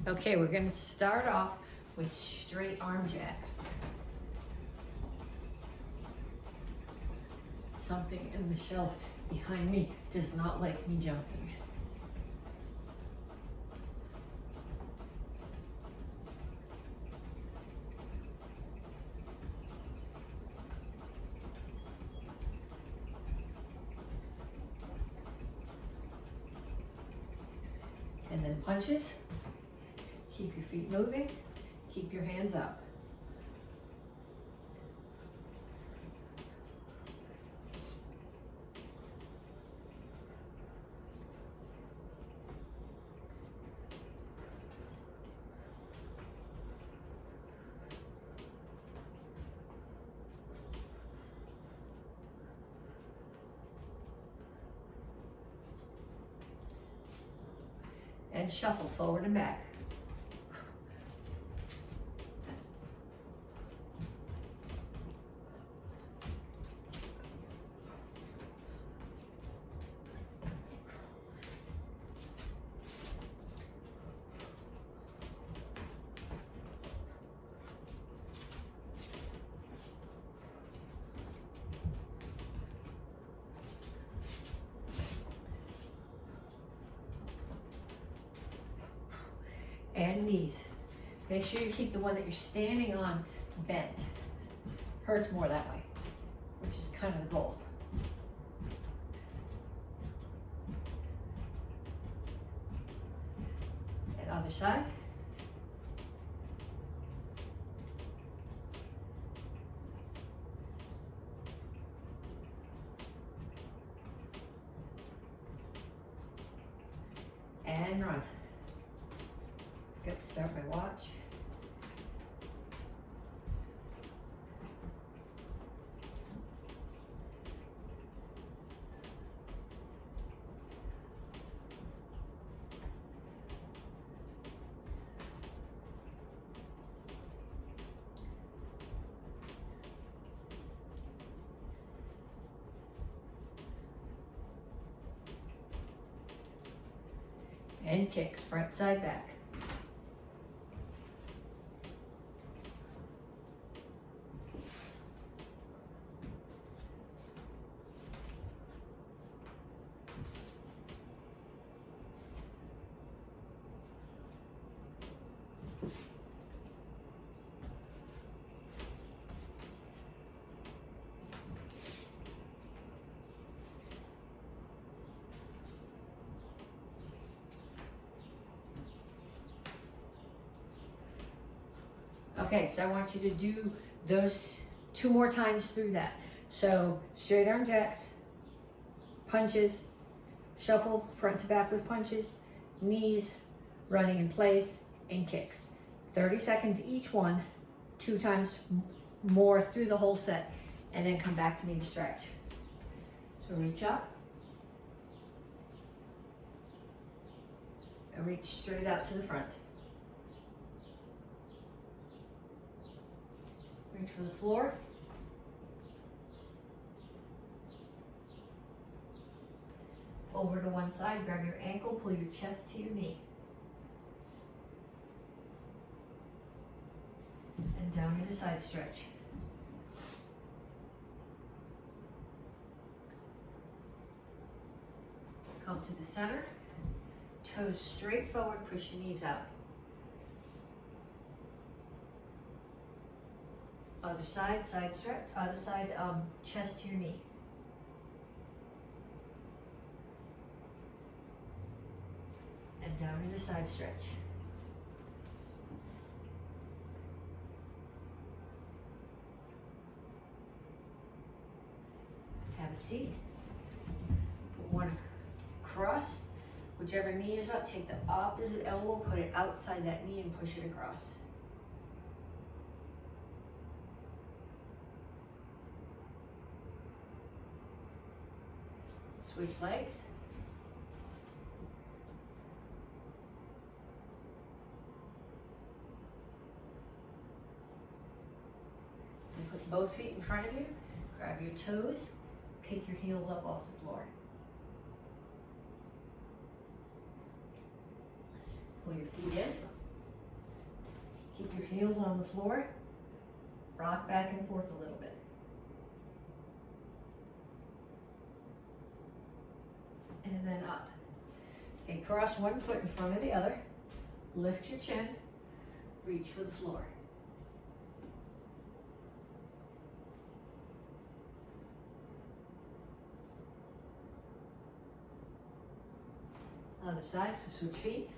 Okay, we're gonna start off with straight arm jacks. Something in the shelf behind me does not like me jumping. And then punches. Keep your feet moving. Keep your hands up. And shuffle forward and back. And knees. Make sure you keep the one that you're standing on bent. Hurts more that way, which is kind of the goal. And other side. And run. Good, start my watch. And kicks, front, side, back. Okay, so I want you to do those 2 more times through that. So straight arm jacks, punches, shuffle front to back with punches, knees, running in place, and kicks. 30 seconds each one, 2 times more through the whole set, and then come back to me to stretch. So reach up, and reach straight out to the front. Reach for the floor. Over to one side, grab your ankle, pull your chest to your knee. And down to the side stretch. Come to the center, toes straight forward, push your knees out. Other side, side stretch, other side, chest to your knee. And down into side stretch. Have a seat. Put one across. Whichever knee is up, take the opposite elbow, put it outside that knee and push it across. Switch legs. And put both feet in front of you. Grab your toes. Pick your heels up off the floor. Pull your feet in. heels on the floor. Rock back and forth a little bit. And then up. Okay, cross one foot in front of the other. Lift your chin. Reach for the floor. Other side, so switch feet.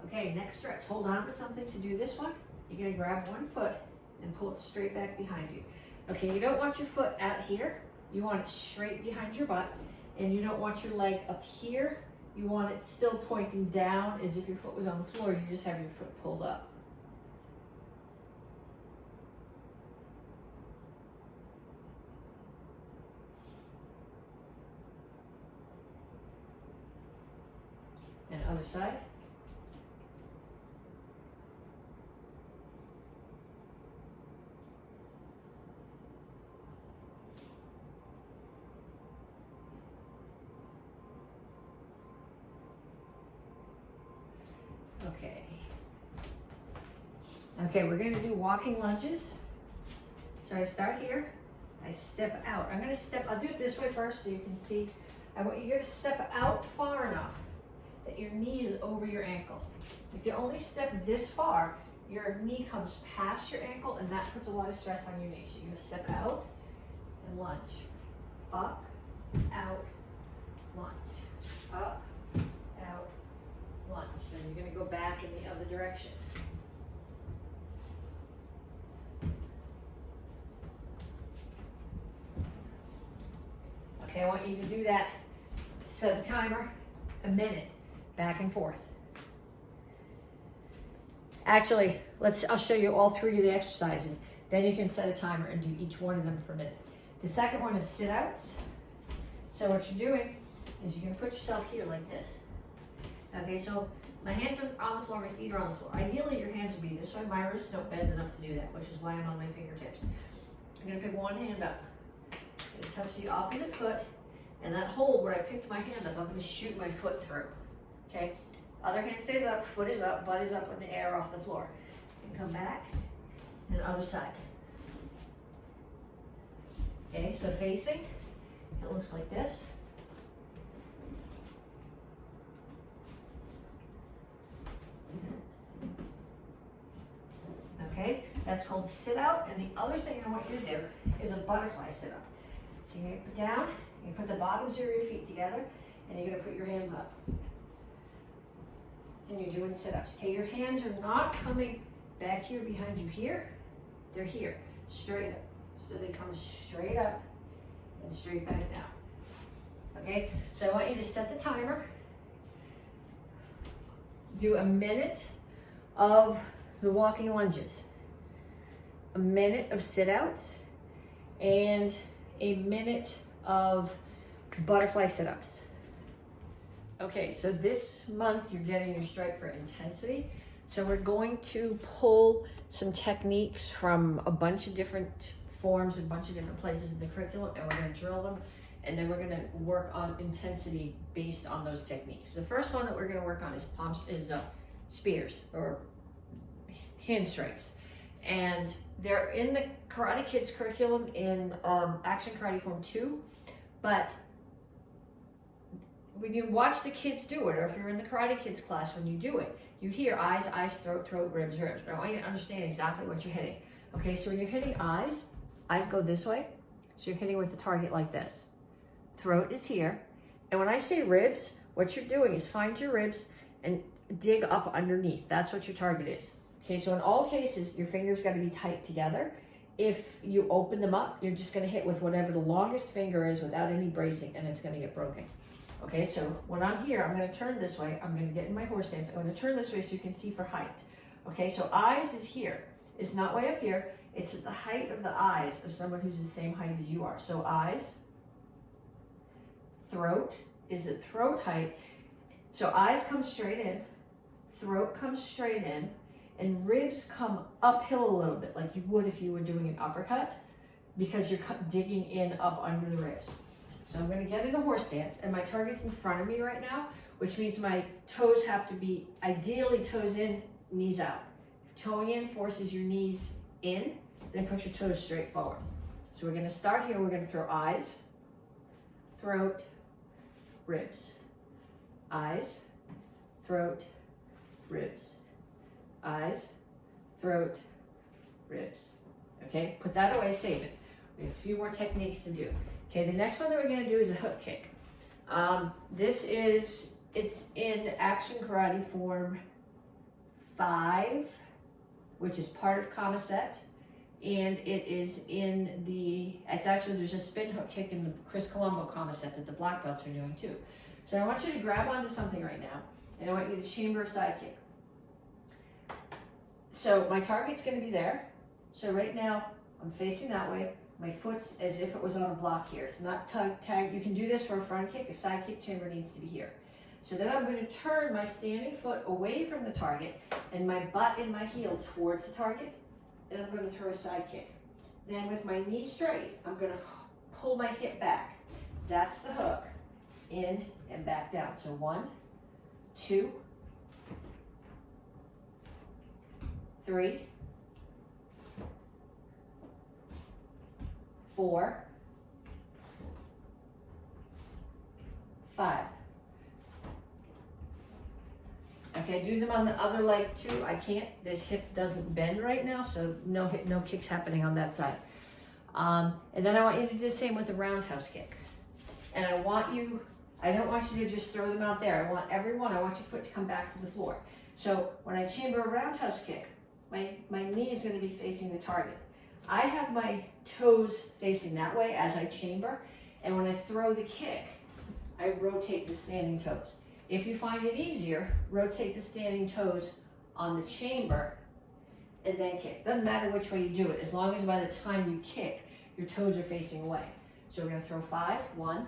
Okay, next stretch. Hold on to something to do this one. You're gonna grab one foot and pull it straight back behind you. Okay, you don't want your foot out here. You want it straight behind your butt. And you don't want your leg up here. You want it still pointing down as if your foot was on the floor. You just have your foot pulled up. And other side. Okay. Okay, we're going to do walking lunges. So I start here. I step out. I'll do it this way first so you can see. I want you to step out far enough that your knee is over your ankle. If you only step this far, your knee comes past your ankle and that puts a lot of stress on your knee. So you're going to step out and lunge. Up, out, lunge. Up, out, lunge. Then you're going to go back in the other direction. Okay, I want you to do that. Set a timer, a minute, back and forth. Actually, I'll show you all three of the exercises. Then you can set a timer and do each one of them for a minute. The second one is sit-outs. So what you're doing is you're gonna put yourself here like this. Okay, so my hands are on the floor, my feet are on the floor. Ideally, your hands would be this way. My wrists don't bend enough to do that, which is why I'm on my fingertips. I'm gonna pick one hand up. I'm gonna touch the opposite foot, and that hold where I picked my hand up, I'm gonna shoot my foot through. Okay, other hand stays up, foot is up, butt is up in the air off the floor. And come back, and other side. Okay, so facing, it looks like this. Okay, that's called sit out, and the other thing I want you to do is a butterfly sit up. So you're gonna put down, you put the bottoms of your feet together, and you're gonna put your hands up. And you're doing sit-ups. Okay, your hands are not coming back here behind you here. They're here, straight up. So they come straight up and straight back down. Okay, so I want you to set the timer. Do a minute of the walking lunges, a minute of sit-outs, and a minute of butterfly sit-ups. Okay, so this month you're getting your stripe for intensity. So we're going to pull some techniques from a bunch of different forms, a bunch of different places in the curriculum, and we're gonna drill them, and then we're gonna work on intensity based on those techniques. The first one that we're gonna work on is spears, or hand strikes. And they're in the Karate Kids curriculum in Action Karate Form 2, but when you watch the kids do it, or if you're in the Karate Kids class, when you do it, you hear eyes, eyes, throat, throat, ribs, ribs. But I want you to understand exactly what you're hitting. Okay, so when you're hitting eyes, eyes go this way. So you're hitting with the target like this. Throat is here. And when I say ribs, what you're doing is find your ribs and dig up underneath. That's what your target is. Okay, so in all cases, your fingers got to be tight together. If you open them up, you're just going to hit with whatever the longest finger is without any bracing, and it's going to get broken. Okay, so when I'm here, I'm going to turn this way. I'm going to get in my horse stance. I'm going to turn this way so you can see for height. Okay, so eyes is here. It's not way up here. It's at the height of the eyes of someone who's the same height as you are. So eyes, throat is at throat height. So eyes come straight in, throat comes straight in, and ribs come uphill a little bit, like you would if you were doing an uppercut, because you're digging in up under the ribs. So I'm going to get in a horse stance, and my target's in front of me right now, which means my toes have to be ideally toes in, knees out. Toeing in forces your knees in, then put your toes straight forward. So we're going to start here. We're going to throw eyes, throat, ribs. Eyes, throat, ribs. Eyes, throat, ribs. Okay, put that away, save it. We have a few more techniques to do. Okay, the next one that we're going to do is a hook kick. It's in Action Karate Form 5, which is part of Kama Set. And it is in it's actually, there's a spin hook kick in the Chris Colombo Kama Set that the black belts are doing too. So I want you to grab onto something right now, and I want you to chamber a side kick. So my target's going to be there. So right now, I'm facing that way. My foot's as if it was on a block here. It's not tag. You can do this for a front kick. A side kick chamber needs to be here. So then I'm going to turn my standing foot away from the target and my butt and my heel towards the target, and I'm going to throw a side kick. Then with my knee straight, I'm going to pull my hip back. That's the hook. In and back down. So 1, 2, 3, 4, 5. Okay, do them on the other leg too. I can't. This hip doesn't bend right now, so no kicks happening on that side. And then I want you to do the same with the roundhouse kick. And I don't want you to just throw them out there. I want your foot to come back to the floor. So when I chamber a roundhouse kick, my knee is going to be facing the target. I have my toes facing that way as I chamber, and when I throw the kick, I rotate the standing toes. If you find it easier, rotate the standing toes on the chamber and then kick. Doesn't matter which way you do it, as long as by the time you kick, your toes are facing away. So we're going to throw 5, 1,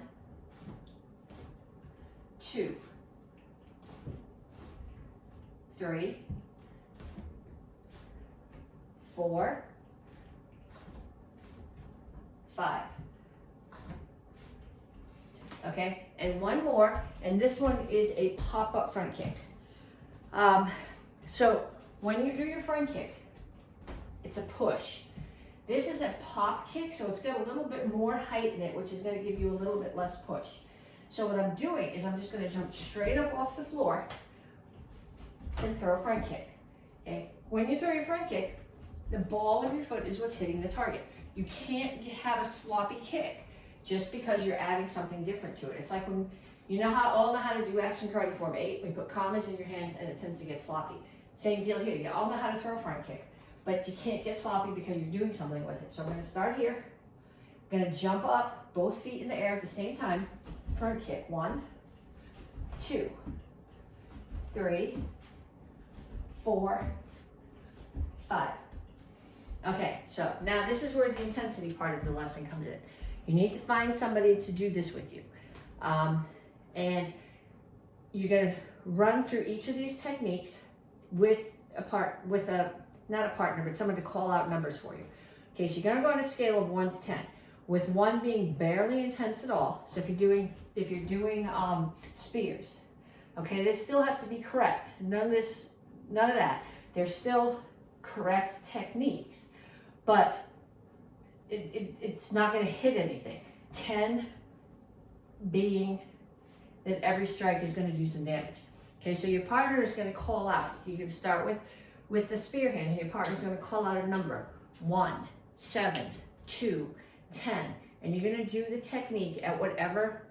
2, 3, 4, 5. Okay, and one more, and this one is a pop-up front kick. So when you do your front kick, it's a push. This is a pop kick, so it's got a little bit more height in it, which is going to give you a little bit less push. So what I'm doing is I'm just going to jump straight up off the floor and throw a front kick. Okay? When you throw your front kick, the ball of your foot is what's hitting the target. You can't have a sloppy kick just because you're adding something different to it. It's like when all know how to do Action Karate Form 8. We put commas in your hands and it tends to get sloppy. Same deal here. You all know how to throw a front kick, but you can't get sloppy because you're doing something with it. So I'm going to start here. I'm going to jump up, both feet in the air at the same time. Front kick. 1, 2, 3, 4, 5. Okay, so now this is where the intensity part of the lesson comes in. You need to find somebody to do this with you. And you're going to run through each of these techniques with not a partner, but someone to call out numbers for you. Okay, so you're going to go on a scale of 1 to 10, with 1 being barely intense at all. So if you're doing spears, okay, they still have to be correct. None of that. They're still correct techniques, but it's not going to hit anything. 10 being that every strike is going to do some damage. Okay, so your partner is going to call out. So you can start with the spear hand, and your partner is going to call out a number: 1, 7, 2, 10, and you're going to do the technique at whatever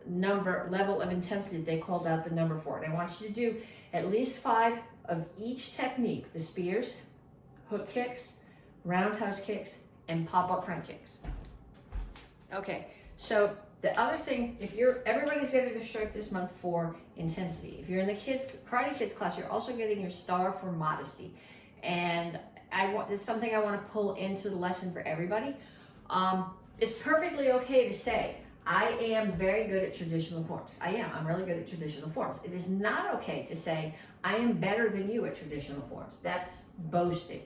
level of intensity they called out the number for. And I want you to do at least 5 of each technique: the spears, hook kicks, roundhouse kicks, and pop-up front kicks. Okay, so the other thing, everybody's getting a stripe this month for intensity. If you're in the Karate Kids class, you're also getting your star for modesty. And this is something I want to pull into the lesson for everybody. It's perfectly okay to say, I am very good at traditional forms. I'm really good at traditional forms. It is not okay to say, I am better than you at traditional forms. That's boasting.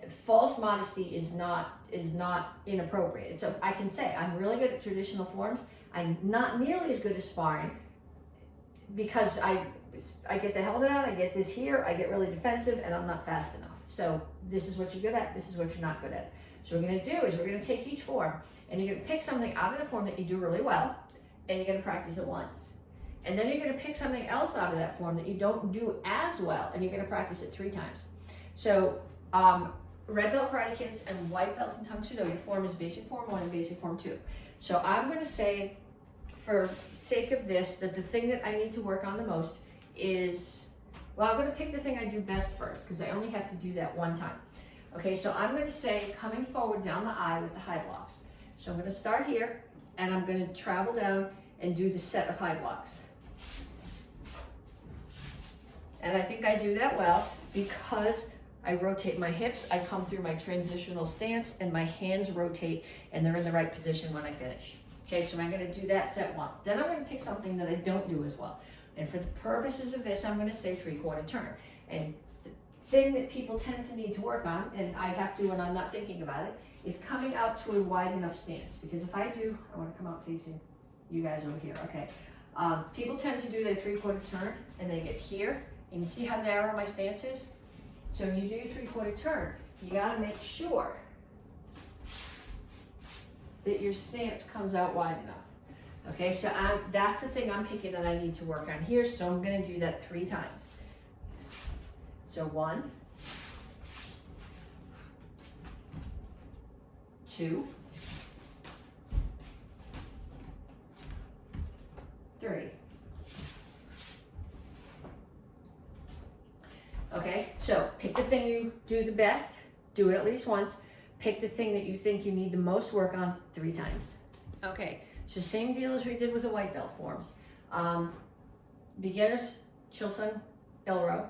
false modesty is not inappropriate. So I can say I'm really good at traditional forms. I'm not nearly as good as sparring because I get the helmet on, I get this here, I get really defensive, and I'm not fast enough. So this is what you're good at, this is what you're not good at. So what we're gonna do is we're gonna take each form and you're gonna pick something out of the form that you do really well, and you're gonna practice it once. And then you're gonna pick something else out of that form that you don't do as well, and you're gonna practice it 3 times. So red belt karate kids and white belt in Tang Soo Do, your form is basic form 1 and basic form 2. So I'm gonna say, for sake of this, that the thing that I need to work on the most is, well, I'm gonna pick the thing I do best first because I only have to do that 1 time. Okay, so I'm gonna say coming forward down the eye with the high blocks. So I'm gonna start here and I'm gonna travel down and do the set of high blocks. And I think I do that well because I rotate my hips, I come through my transitional stance, and my hands rotate and they're in the right position when I finish. Okay, so I'm gonna do that set once. Then I'm gonna pick something that I don't do as well. And for the purposes of this, I'm gonna say 3/4 turn. And the thing that people tend to need to work on, and I have to when I'm not thinking about it, is coming out to a wide enough stance. Because if I do, I wanna come out facing you guys over here, okay. People tend to do their 3/4 turn and they get here, and you see how narrow my stance is? So when you do your 3/4 turn, you gotta make sure that your stance comes out wide enough. Okay, so that's the thing I'm picking that I need to work on here, so I'm gonna do that 3 times. So 1, 2, 3. Okay, so pick the thing you do the best, do it at least once. Pick the thing that you think you need the most work on 3 times. Okay, so same deal as we did with the white belt forms. Beginners, Chilsung, Ilro.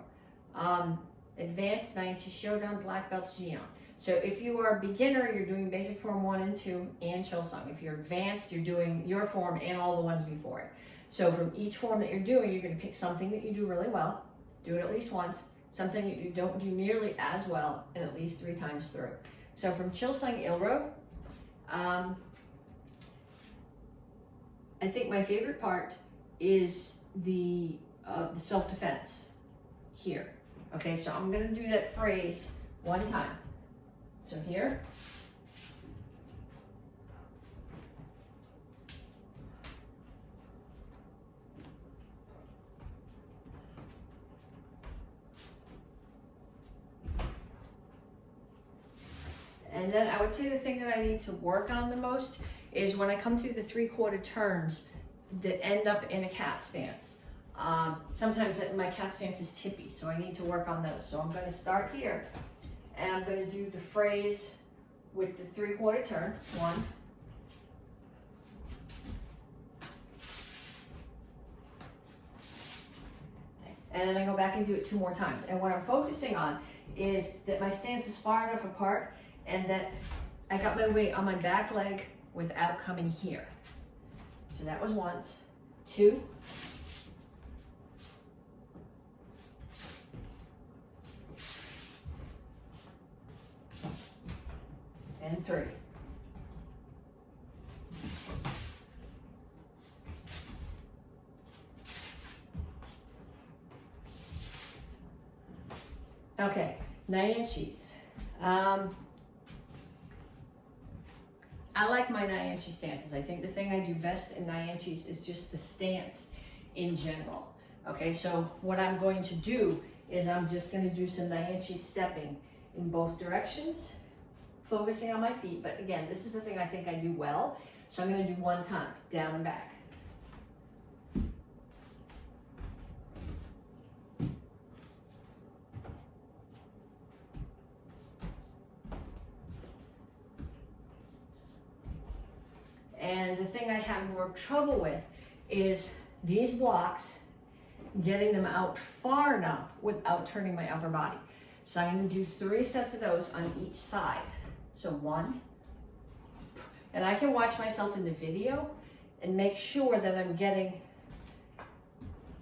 Advanced, Naichi Shodan, black belt, Jian. So if you are a beginner, you're doing basic form 1 and 2 and Chilsung. If you're advanced, you're doing your form and all the ones before it. So from each form that you're doing, you're gonna pick something that you do really well, do it at least once, something that you don't do nearly as well, and at least 3 times through. So from Chilsung Ilro, I think my favorite part is the self-defense here. Okay, so I'm gonna do that phrase 1 time. So here. And then I would say the thing that I need to work on the most is when I come through the 3/4 turns that end up in a cat stance. Sometimes my cat stance is tippy, so I need to work on those. So I'm gonna start here, and I'm gonna do the phrase with the 3/4 turn, 1, and then I go back and do it 2 more times. And what I'm focusing on is that my stance is far enough apart and that I got my weight on my back leg without coming here. So that was once, 2, and 3. Okay, 9 inches. I like my 9 inch stances. I think the thing I do best in 9 inches is just the stance in general. Okay, so what I'm going to do is I'm just going to do some 9 inches stepping in both directions, focusing on my feet. But again, this is the thing I think I do well. So I'm going to do 1 time, down and back. And the thing I have more trouble with is these blocks, getting them out far enough without turning my upper body. So I'm going to do 3 sets of those on each side. So 1, and I can watch myself in the video and make sure that I'm getting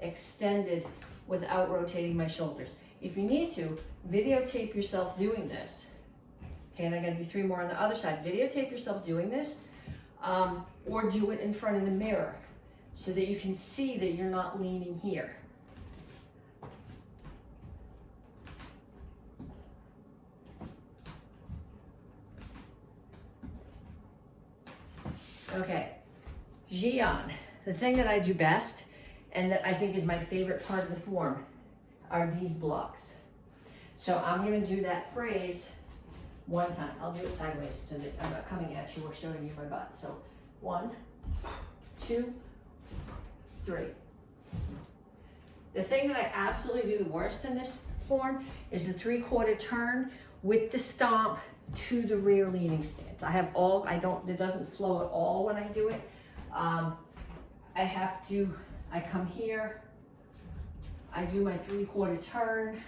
extended without rotating my shoulders. If you need to, videotape yourself doing this Okay, and I gotta do 3 more on the other side. Videotape yourself doing this, or do it in front of the mirror so that you can see that you're not leaning here. Okay, Jian, the thing that I do best and that I think is my favorite part of the form are these blocks. So I'm gonna do that phrase 1 time. I'll do it sideways so that I'm not coming at you or showing you my butt. So 1, 2, 3. The thing that I absolutely do the worst in this form is the 3/4 turn with the stomp to the rear leaning stance. It doesn't flow at all when I do it. I come here, I do my 3/4 turn,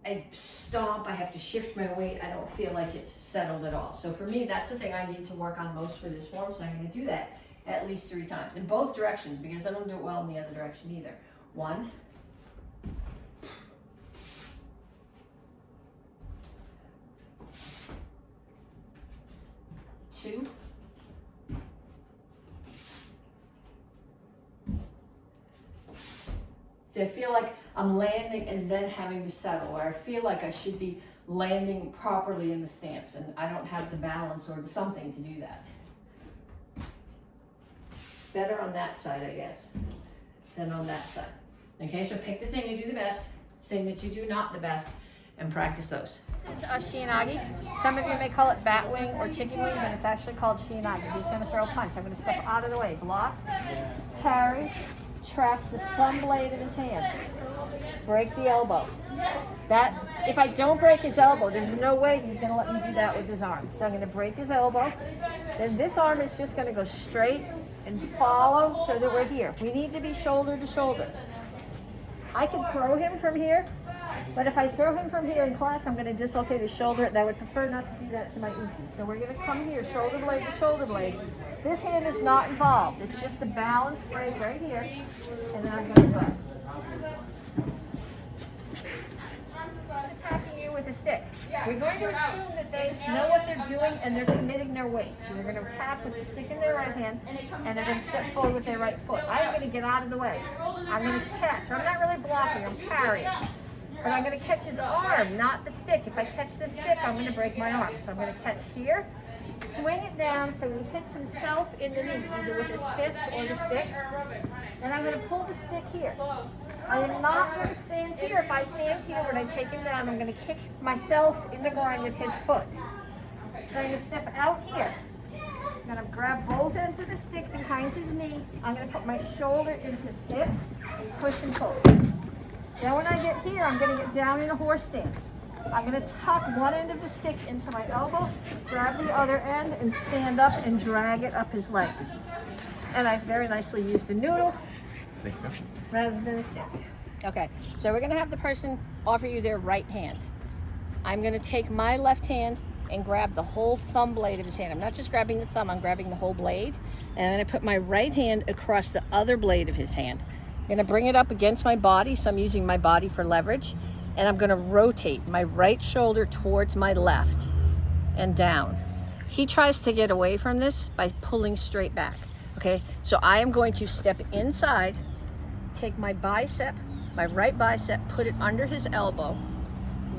I stomp, I have to shift my weight. I don't feel like it's settled at all. So for me, that's the thing I need to work on most for this form. So I'm gonna do that at least 3 times in both directions because I don't do it well in the other direction either. 1, 2, 'Cause I feel like I'm landing and then having to settle, or I feel like I should be landing properly in the stance and I don't have the balance or something to do that. Better on that side, I guess, than on that side. Okay, so pick the thing you do the best, thing that you do not the best, and practice those. This is a Shiinagi. Some of you may call it bat wing or chicken wings, and it's actually called Shiinagi. He's going to throw a punch. I'm going to step out of the way, block, parry, trap the thumb blade of his hand, break the elbow. That, if I don't break his elbow, there's no way he's going to let me do that with his arm. So I'm going to break his elbow. Then this arm is just going to go straight and follow so that we're here. We need to be shoulder to shoulder. I can throw him from here, but if I throw him from here in class, I'm going to dislocate his shoulder, and I would prefer not to do that to my uki. So we're going to come here, shoulder blade to shoulder blade. This hand is not involved. It's just the balance break right here, and then I'm going to grab. He's attacking you with a stick. We're going to assume that they know what they're doing and they're committing their weight. So they're going to attack with the stick in their right hand, and they're going to step forward with their right foot. I'm going to get out of the way. I'm going to catch. I'm not really blocking. I'm parrying. But I'm going to catch his arm, not the stick. If I catch the stick, I'm going to break my arm. So I'm going to catch here, swing it down so he hits himself in the knee, either with his fist or the stick. And I'm going to pull the stick here. I am not going to stand here. If I stand here, when I take him down, I'm going to kick myself in the groin with his foot. So I'm going to step out here. I'm going to grab both ends of the stick behind his knee. I'm going to put my shoulder into his hip and push and pull. Then when I get here, I'm going to get down in a horse stance. I'm going to tuck one end of the stick into my elbow, grab the other end, and stand up and drag it up his leg. And I very nicely used the noodle rather than a stick. Okay, so we're going to have the person offer you their right hand. I'm going to take my left hand and grab the whole thumb blade of his hand. I'm not just grabbing the thumb, I'm grabbing the whole blade. And I'm going to put my right hand across the other blade of his hand. I'm going to bring it up against my body, so I'm using my body for leverage. And I'm going to rotate my right shoulder towards my left and down. He tries to get away from this by pulling straight back. Okay, so I am going to step inside, take my bicep, my right bicep, put it under his elbow,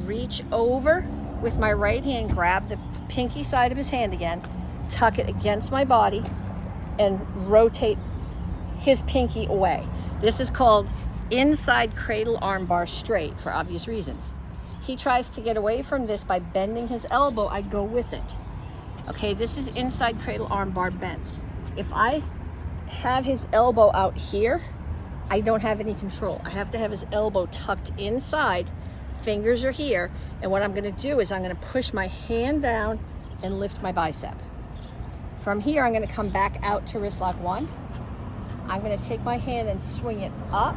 reach over with my right hand, grab the pinky side of his hand again, tuck it against my body, and rotate his pinky away. This is called inside cradle armbar straight for obvious reasons. He tries to get away from this by bending his elbow. I go with it. Okay, this is inside cradle armbar bent. If I have his elbow out here, I don't have any control. I have to have his elbow tucked inside, fingers are here, and what I'm going to do is I'm going to push my hand down and lift my bicep. From here, I'm going to come back out to wrist lock 1. I'm going to take my hand and swing it up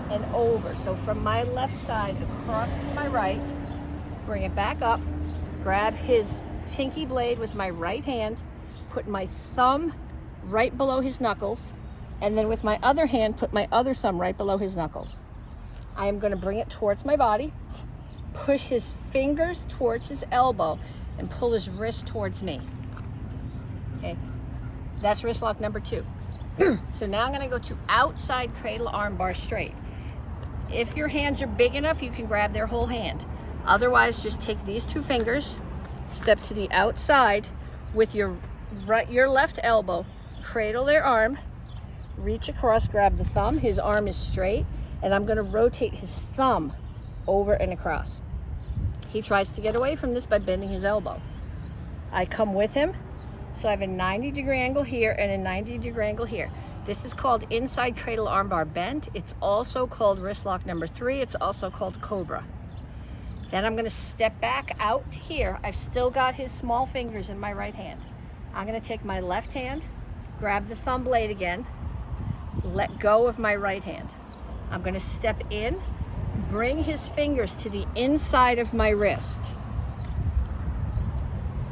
and over. So from my left side across to my right, bring it back up, grab his pinky blade with my right hand, put my thumb right below his knuckles, and then with my other hand, put my other thumb right below his knuckles. I am going to bring it towards my body, push his fingers towards his elbow and pull his wrist towards me. Okay, that's wrist lock number 2. So now I'm gonna go to outside cradle armbar straight. If your hands are big enough, you can grab their whole hand. Otherwise, just take these 2 fingers, step to the outside with your left elbow, cradle their arm, reach across, grab the thumb, his arm is straight, and I'm gonna rotate his thumb over and across. He tries to get away from this by bending his elbow. I come with him, so I have a 90-degree angle here and a 90-degree angle here. This is called inside cradle armbar bend. It's also called wrist lock number 3. It's also called cobra. Then I'm gonna step back out here. I've still got his small fingers in my right hand. I'm gonna take my left hand, grab the thumb blade again, let go of my right hand. I'm gonna step in, bring his fingers to the inside of my wrist.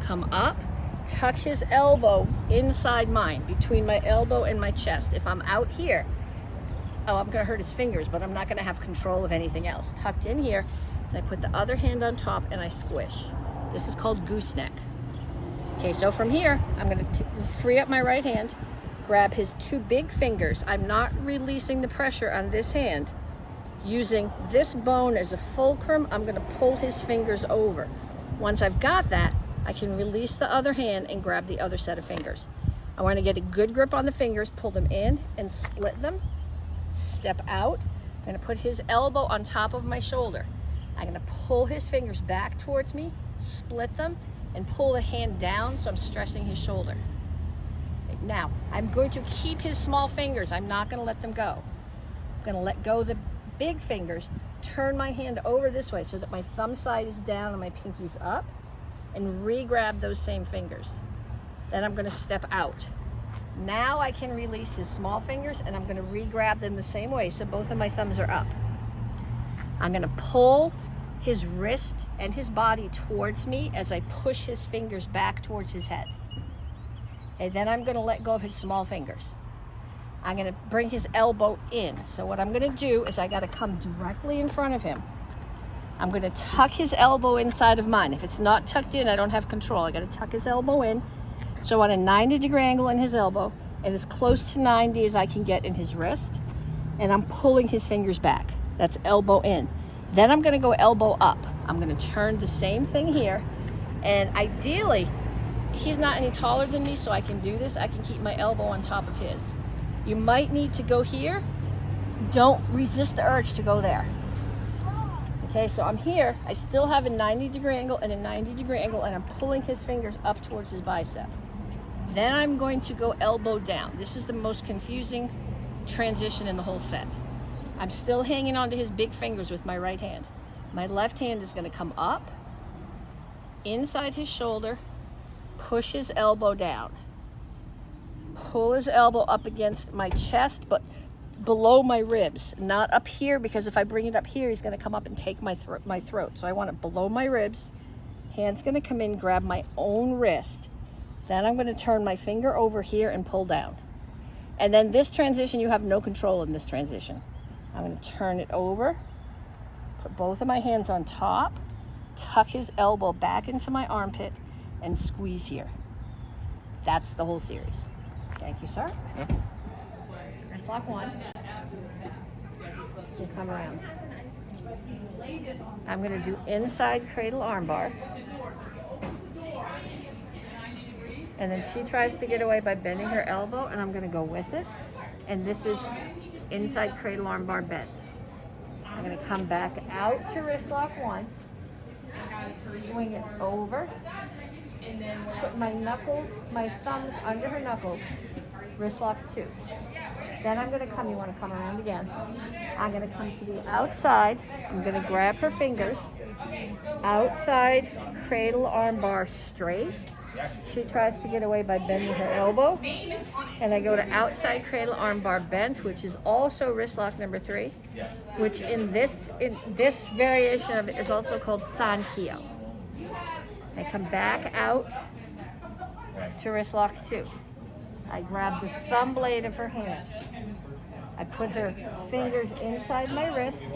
Come up, tuck his elbow inside mine, between my elbow and my chest. If I'm out here, oh, I'm gonna hurt his fingers, but I'm not gonna have control of anything else. Tucked in here, and I put the other hand on top and I squish. This is called gooseneck. Okay, so from here, I'm gonna free up my right hand, grab his 2 big fingers. I'm not releasing the pressure on this hand. Using this bone as a fulcrum, I'm gonna pull his fingers over. Once I've got that, I can release the other hand and grab the other set of fingers. I wanna get a good grip on the fingers, pull them in and split them. Step out, I'm gonna put his elbow on top of my shoulder. I'm gonna pull his fingers back towards me, split them, and pull the hand down so I'm stressing his shoulder. Now, I'm going to keep his small fingers. I'm not gonna let them go. I'm gonna let go the big fingers, turn my hand over this way so that my thumb side is down and my pinky's up, and re-grab those same fingers. Then I'm gonna step out. Now I can release his small fingers and I'm gonna re-grab them the same way so both of my thumbs are up. I'm gonna pull his wrist and his body towards me as I push his fingers back towards his head. And then I'm gonna let go of his small fingers. I'm gonna bring his elbow in. So what I'm gonna do is I gotta come directly in front of him. I'm gonna tuck his elbow inside of mine. If it's not tucked in, I don't have control. I gotta tuck his elbow in. So on a 90-degree angle in his elbow, and as close to 90 as I can get in his wrist, and I'm pulling his fingers back. That's elbow in. Then I'm gonna go elbow up. I'm gonna turn the same thing here, and ideally, he's not any taller than me, so I can do this. I can keep my elbow on top of his. You might need to go here. Don't resist the urge to go there. Okay, so I'm here. I still have a 90-degree angle and a 90-degree angle, and I'm pulling his fingers up towards his bicep. Then I'm going to go elbow down. This is the most confusing transition in the whole set. I'm still hanging onto his big fingers with my right hand. My left hand is gonna come up, inside his shoulder, push his elbow down. Pull his elbow up against my chest, but below my ribs, not up here, because if I bring it up here, he's gonna come up and take my throat. So I want it below my ribs. Hand's gonna come in, grab my own wrist. Then I'm gonna turn my finger over here and pull down. And then this transition, you have no control in this transition. I'm gonna turn it over, put both of my hands on top, tuck his elbow back into my armpit, and squeeze here. That's the whole series. Thank you, sir. Yeah. Wrist lock 1. You come around. I'm gonna do inside cradle armbar. And then she tries to get away by bending her elbow, and I'm gonna go with it. And this is inside cradle armbar bent. I'm gonna come back out to wrist lock 1, swing it over, put my knuckles, my thumbs under her knuckles, wrist lock 2. Then I'm gonna come, you wanna come around again. I'm gonna come to the outside, I'm gonna grab her fingers, outside cradle armbar straight. She tries to get away by bending her elbow, and I go to outside cradle armbar bent, which is also wrist lock number 3, which in this variation of it is also called Sankyo. I come back out to wrist lock 2. I grab the thumb blade of her hand. I put her fingers inside my wrist,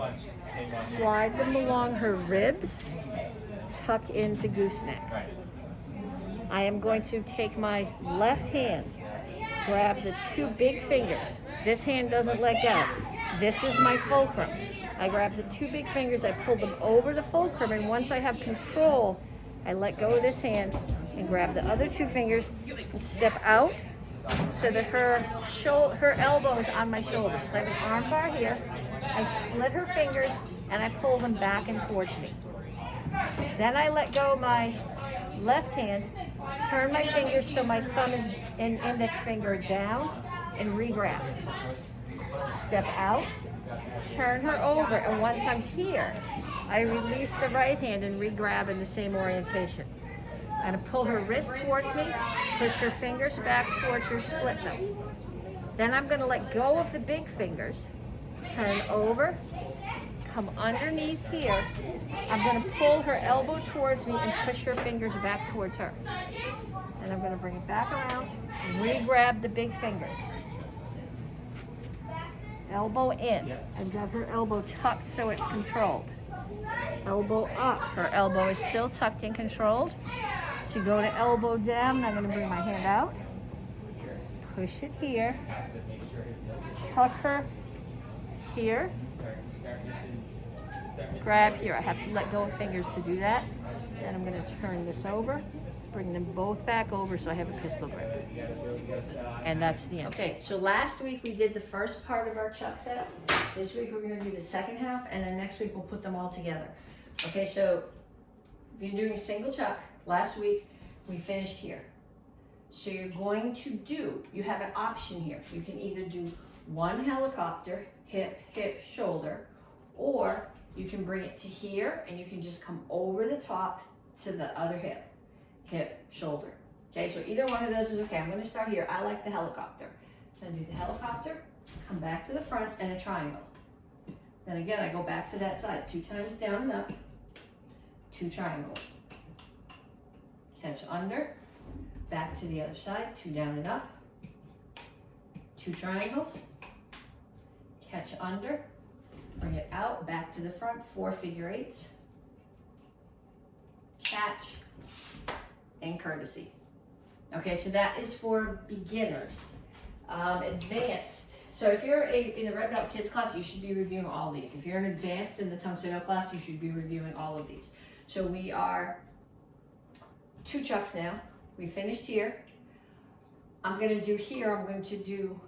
slide them along her ribs, tuck into gooseneck. I am going to take my left hand, grab the two big fingers. This hand doesn't let go. This is my fulcrum. I grab the two big fingers, I pull them over the fulcrum, and once I have control, I let go of this hand and grab the other two fingers and step out so that her elbow is on my shoulders. So I have an arm bar here. I split her fingers and I pull them back and towards me. Then I let go of my left hand, turn my fingers so my thumb and index finger down, and re-grab. Step out, turn her over, and once I'm here, I release the right hand and re-grab in the same orientation. I'm going to pull her wrist towards me, push her fingers back towards her split them. Then I'm going to let go of the big fingers, turn over, come underneath here. I'm going to pull her elbow towards me and push her fingers back towards her. And I'm going to bring it back around, re-grab the big fingers. Elbow in. I've got her elbow tucked so it's controlled. Elbow up. Her elbow is still tucked and controlled. To go to elbow down, I'm going to bring my hand out, push it here, tuck her here, grab here. I have to let go of fingers to do that. Then I'm going to turn this over, bring them both back over so I have a pistol grip. And that's the end. Okay, so last week we did the first part of our chuck sets. This week we're going to do the second half, and then next week we'll put them all together. Okay, so you're doing a single chuck. Last week, we finished here. So you're going to do, you have an option here. You can either do one helicopter, hip, hip, shoulder, or you can bring it to here and you can just come over the top to the other hip, hip, shoulder. Okay, so either one of those is okay. I'm gonna start here. I like the helicopter. So I do the helicopter, come back to the front, and a triangle. Then again, I go back to that side. 2 times down and up, 2 triangles. Catch under, back to the other side, 2 down and up, 2 triangles, catch under, bring it out, back to the front, 4 figure eights, catch, and courtesy. Okay, so that is for beginners. Advanced, so if you're in a Red Belt Kids class, you should be reviewing all these. If you're an advanced in the Tang Soo Do class, you should be reviewing all of these. So we are 2 chucks now. We finished here. I'm going to do here, I'm going to do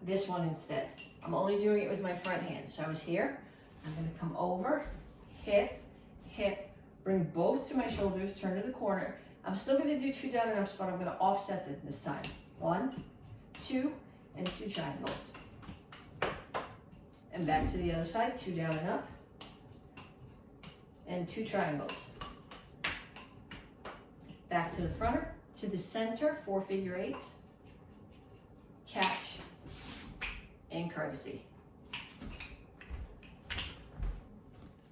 this one instead. I'm only doing it with my front hand. So I was here. I'm going to come over, hip, hip, bring both to my shoulders, turn to the corner. I'm still going to do 2 down and ups, but I'm going to offset it this time. 1, 2, and 2 triangles. And back to the other side, 2 down and up, and 2 triangles. Back to the front, to the center, 4 figure eights, catch, and courtesy.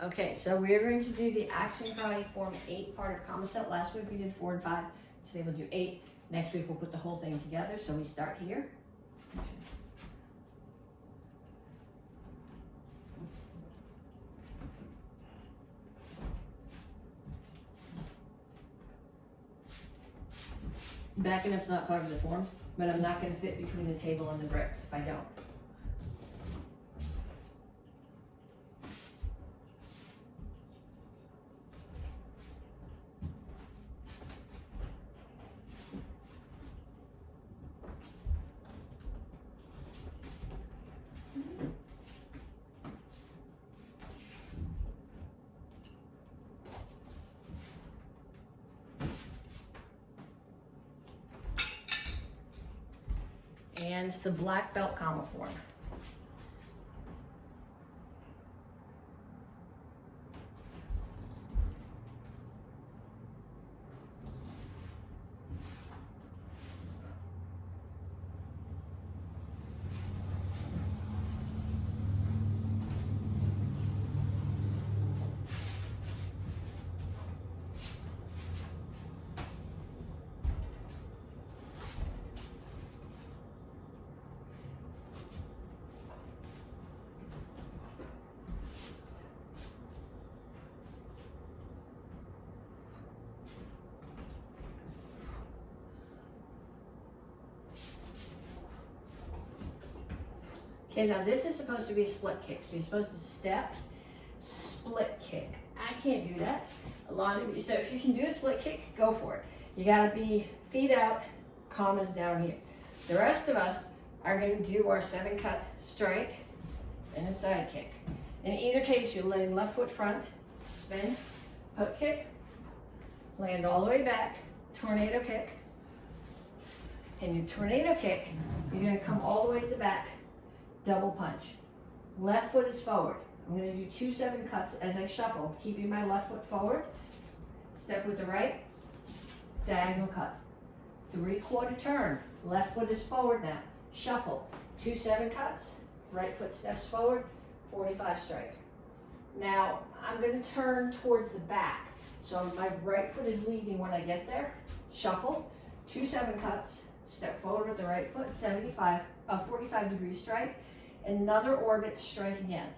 Okay, so we're going to do the Action Karate Form 8 part of combo set. Last week we did 4 and 5, today we'll do 8. Next week we'll put the whole thing together, so we start here. Backing up's not part of the form, but I'm not going to fit between the table and the bricks if I don't. And it's the black belt combo form. Okay, now this is supposed to be a split kick. So you're supposed to step, split kick. I can't do that. A lot of you, so if you can do a split kick, go for it. You gotta be feet out, commas down here. The rest of us are gonna do our 7-cut strike and a side kick. In either case, you're laying left foot front, spin, hook kick, land all the way back, tornado kick. And your tornado kick, you're gonna come all the way to the back, double punch. Left foot is forward. I'm gonna do 2 7-cuts as I shuffle, keeping my left foot forward. Step with the right, diagonal cut. 3/4 turn, left foot is forward now. Shuffle, 2 7-cuts, right foot steps forward, 45 strike. Now, I'm gonna turn towards the back. So my right foot is leading when I get there. Shuffle, 2 7-cuts, step forward with the right foot, 45-degree strike, another orbit strike again.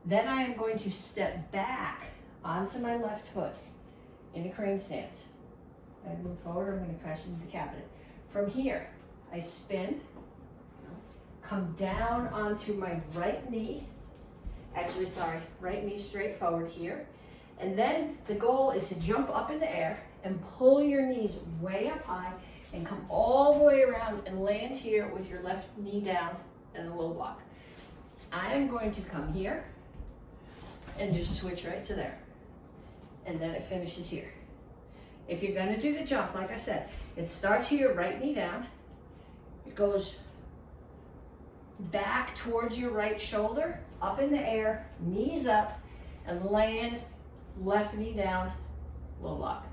Then I am going to step back onto my left foot in a crane stance. I move forward, I'm going to crash into the cabinet. From here, I spin, come down onto my right knee, right knee straight forward here. And then the goal is to jump up in the air and pull your knees way up high and come all the way around and land here with your left knee down and a low block. I am going to come here and just switch right to there. And then it finishes here. If you're gonna do the jump, like I said, it starts here, right knee down. It goes back towards your right shoulder, up in the air, knees up, and land, left knee down, low block.